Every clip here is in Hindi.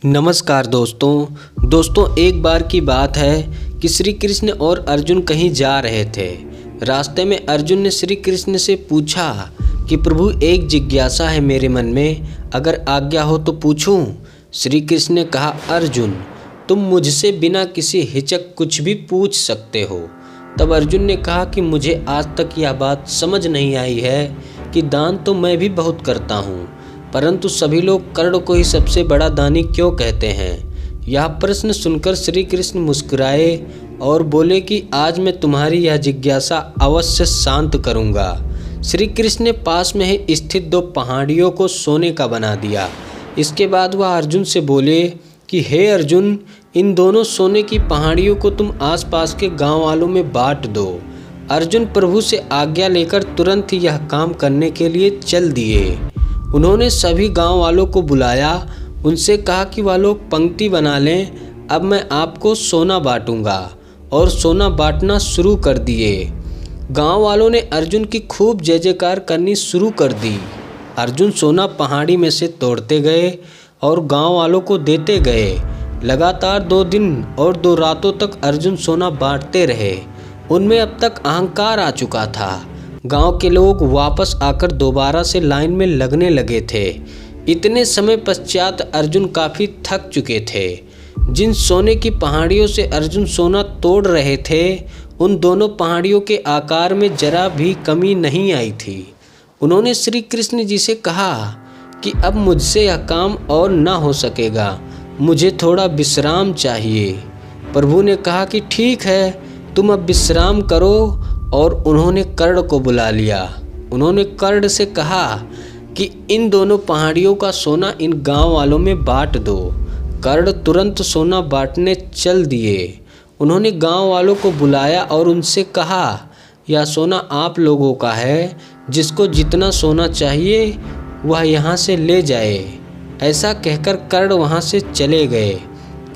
नमस्कार दोस्तों एक बार की बात है कि श्री कृष्ण और अर्जुन कहीं जा रहे थे। रास्ते में अर्जुन ने श्री कृष्ण से पूछा कि प्रभु एक जिज्ञासा है मेरे मन में, अगर आज्ञा हो तो पूछूं। श्री कृष्ण ने कहा, अर्जुन तुम मुझसे बिना किसी हिचक कुछ भी पूछ सकते हो। तब अर्जुन ने कहा कि मुझे आज तक यह बात समझ नहीं आई है कि दान तो मैं भी बहुत करता हूँ, परंतु सभी लोग कर्ण को ही सबसे बड़ा दानी क्यों कहते हैं। यह प्रश्न सुनकर श्री कृष्ण मुस्कुराए और बोले कि आज मैं तुम्हारी यह जिज्ञासा अवश्य शांत करूंगा। श्री कृष्ण ने पास में ही स्थित दो पहाड़ियों को सोने का बना दिया। इसके बाद वह अर्जुन से बोले कि हे अर्जुन, इन दोनों सोने की पहाड़ियों को तुम आसपास के गांव वालों में बांट दो। अर्जुन प्रभु से आज्ञा लेकर तुरंत ही यह काम करने के लिए चल दिए। उन्होंने सभी गांव वालों को बुलाया, उनसे कहा कि वह लोग पंक्ति बना लें, अब मैं आपको सोना बांटूंगा, और सोना बांटना शुरू कर दिए। गांव वालों ने अर्जुन की खूब जय जयकार करनी शुरू कर दी। अर्जुन सोना पहाड़ी में से तोड़ते गए और गांव वालों को देते गए। लगातार 2 दिन और 2 रातों तक अर्जुन सोना बांटते रहे। उनमें अब तक अहंकार आ चुका था। गांव के लोग वापस आकर दोबारा से लाइन में लगने लगे थे। इतने समय पश्चात अर्जुन काफ़ी थक चुके थे। जिन सोने की पहाड़ियों से अर्जुन सोना तोड़ रहे थे, उन दोनों पहाड़ियों के आकार में जरा भी कमी नहीं आई थी। उन्होंने श्री कृष्ण जी से कहा कि अब मुझसे यह काम और ना हो सकेगा, मुझे थोड़ा विश्राम चाहिए। प्रभु ने कहा कि ठीक है, तुम अब विश्राम करो, और उन्होंने कर्ण को बुला लिया। उन्होंने कर्ण से कहा कि इन दोनों पहाड़ियों का सोना इन गांव वालों में बांट दो। कर्ण तुरंत सोना बांटने चल दिए। उन्होंने गांव वालों को बुलाया और उनसे कहा, यह सोना आप लोगों का है, जिसको जितना सोना चाहिए वह यहाँ से ले जाए। ऐसा कहकर कर्ण वहाँ से चले गए।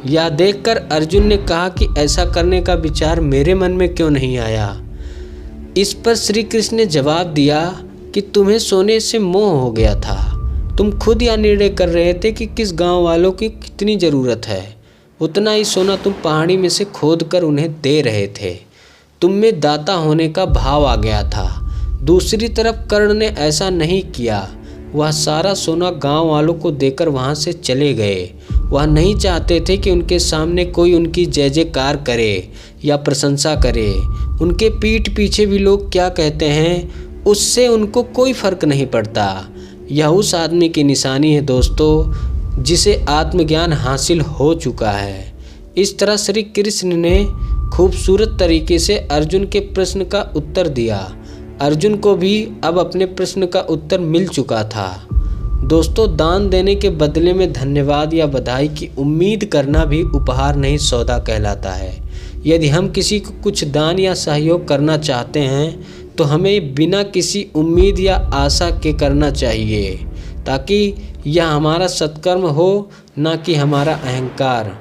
यह देखकर अर्जुन ने कहा कि ऐसा करने का विचार मेरे मन में क्यों नहीं आया। इस पर श्री कृष्ण ने जवाब दिया कि तुम्हें सोने से मोह हो गया था। तुम खुद यह निर्णय कर रहे थे कि किस गांव वालों की कितनी ज़रूरत है, उतना ही सोना तुम पहाड़ी में से खोद कर उन्हें दे रहे थे। तुम में दाता होने का भाव आ गया था। दूसरी तरफ कर्ण ने ऐसा नहीं किया। वह सारा सोना गांव वालों को देकर वहां से चले गए। वह नहीं चाहते थे कि उनके सामने कोई उनकी जय जयकार करे या प्रशंसा करे। उनके पीठ पीछे भी लोग क्या कहते हैं, उससे उनको कोई फर्क नहीं पड़ता। यह उस आदमी की निशानी है दोस्तों, जिसे आत्मज्ञान हासिल हो चुका है। इस तरह श्री कृष्ण ने खूबसूरत तरीके से अर्जुन के प्रश्न का उत्तर दिया। अर्जुन को भी अब अपने प्रश्न का उत्तर मिल चुका था। दोस्तों, दान देने के बदले में धन्यवाद या बधाई की उम्मीद करना भी उपहार नहीं, सौदा कहलाता है। यदि हम किसी को कुछ दान या सहयोग करना चाहते हैं तो हमें बिना किसी उम्मीद या आशा के करना चाहिए, ताकि यह हमारा सत्कर्म हो, ना कि हमारा अहंकार।